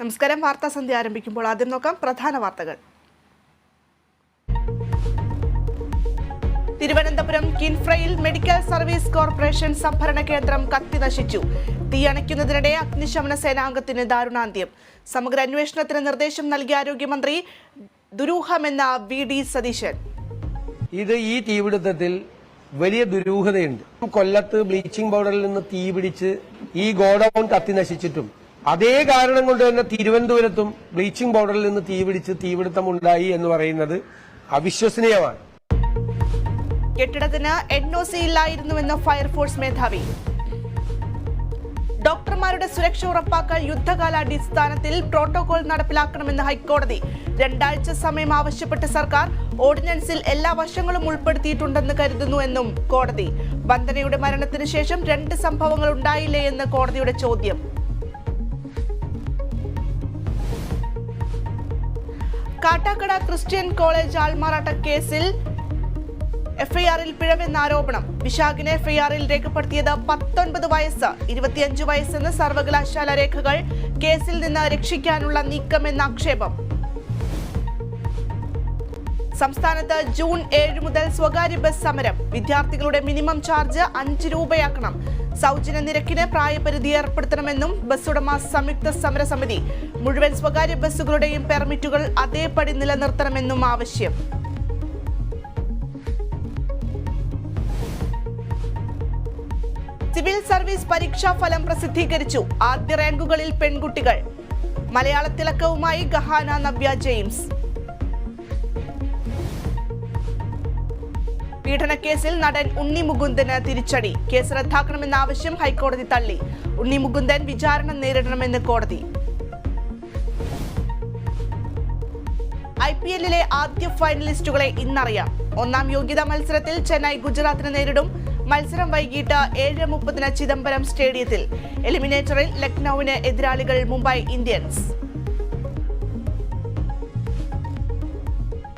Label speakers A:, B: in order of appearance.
A: നമസ്കാരം. വാർത്താ സന്ധ്യ ആരംഭിക്കുമ്പോൾ ആദ്യം നോക്കാം പ്രധാന വാർത്തകൾ. തിരുവനന്തപുരം കിൻഫ്രയിൽ മെഡിക്കൽ സർവീസ് കോർപ്പറേഷൻ സംഭരണ കേന്ദ്രം കത്തി നശിച്ചു. തീയണയ്ക്കുന്നതിനിടെ അഗ്നിശമന സേനാംഗത്തിന് ദാരുണാന്ത്യം. സമഗ്ര അന്വേഷണത്തിന് നിർദ്ദേശം നൽകിയ ആരോഗ്യമന്ത്രി ദുരൂഹമെന്ന VD സതീശൻ.
B: ഈ തീപിടുത്തത്തിൽ വലിയ ദുരൂഹതയുണ്ട്. കൊല്ലത്ത് ബ്ലീച്ചിംഗ് പൗഡറിൽ നിന്ന് തീപിടിച്ച് ഈ ഗോഡൌൺ കത്തി നശിച്ചിട്ടും അതേ കാരണം കൊണ്ട് തന്നെ തിരുവനന്തപുരത്തും ബ്ലീച്ചിംഗ് പൗഡറിൽ നിന്ന് തീപിടിച്ച് തീപിടുത്തമുണ്ടായി എന്ന് പറയുന്നത് അവിശ്വസനീയമാണ്.
A: കെട്ടിടത്തിന് NOC ഇല്ലായിരുന്നുവെന്ന് ഫയർഫോഴ്സ് മേധാവി. ഡോക്ടർമാരുടെ സുരക്ഷ ഉറപ്പാക്കാൻ യുദ്ധകാലാടിസ്ഥാനത്തിൽ പ്രോട്ടോകോൾ നടപ്പിലാക്കണമെന്ന് ഹൈക്കോടതി. 2 ആഴ്ച സമയം ആവശ്യപ്പെട്ട സർക്കാർ ഓർഡിനൻസിൽ എല്ലാ വശങ്ങളും ഉൾപ്പെടുത്തിയിട്ടുണ്ടെന്ന് കരുതുന്നുവെന്നും കോടതി. വന്ദനയുടെ മരണത്തിന് ശേഷം 2 സംഭവങ്ങൾ ഉണ്ടായില്ലേ എന്ന് കോടതിയുടെ ചോദ്യം. കാട്ടാക്കട ക്രിസ്ത്യൻ കോളേജ് ആൾമാറാട്ട കേസിൽ FIR-ൽ പിഴവെന്ന ആരോപണം. വിശാഖിനെ FIR-ൽ രേഖപ്പെടുത്തിയത് 19 വയസ്സ്, 25 വയസ്സെന്ന് സർവകലാശാല രേഖകൾ. കേസിൽ നിന്ന് രക്ഷിക്കാനുള്ള നീക്കമെന്ന ആക്ഷേപം. സംസ്ഥാനത്ത് ജൂൺ 7 മുതൽ സ്വകാര്യ ബസ് സമരം. വിദ്യാർത്ഥികളുടെ മിനിമം ചാർജ് 5 രൂപയാക്കണം. സൗജന്യ നിരക്കിന് പ്രായപരിധി ഏർപ്പെടുത്തണമെന്നും ബസ്സുടമ സംയുക്ത സമരസമിതി. മുഴുവൻ സ്വകാര്യ ബസ്സുകളുടെയും പെർമിറ്റുകൾ അതേപടി നിലനിർത്തണമെന്നും ആവശ്യം. സിവിൽ സർവീസ് പരീക്ഷാ ഫലം പ്രസിദ്ധീകരിച്ചു. ആദ്യ റാങ്കുകളിൽ പെൺകുട്ടികൾ. മലയാള തിളക്കവുമായി ഗഹാന നവ്യ ജെയിംസ്. പീഡനക്കേസിൽ നടൻ ഉണ്ണി മുകുന്ദന് തിരിച്ചടി. കേസ് റദ്ദാക്കണമെന്ന ആവശ്യം ഹൈക്കോടതി തള്ളി. ഉണ്ണി മുകുന്ദൻ വിചാരണ നേരിടണമെന്ന് കോടതി. IPL-ലെ ആദ്യ ഫൈനലിസ്റ്റുകളെ ഇന്നറിയാം. 1-ാം യോഗ്യതാ മത്സരത്തിൽ ചെന്നൈ ഗുജറാത്തിനെ നേരിടും. മത്സരം വൈകിട്ട് 7:30 ചിദംബരം സ്റ്റേഡിയത്തിൽ. എലിമിനേറ്ററിൽ ലക്നൌവിന് എതിരാളികൾ മുംബൈ ഇന്ത്യൻസ്.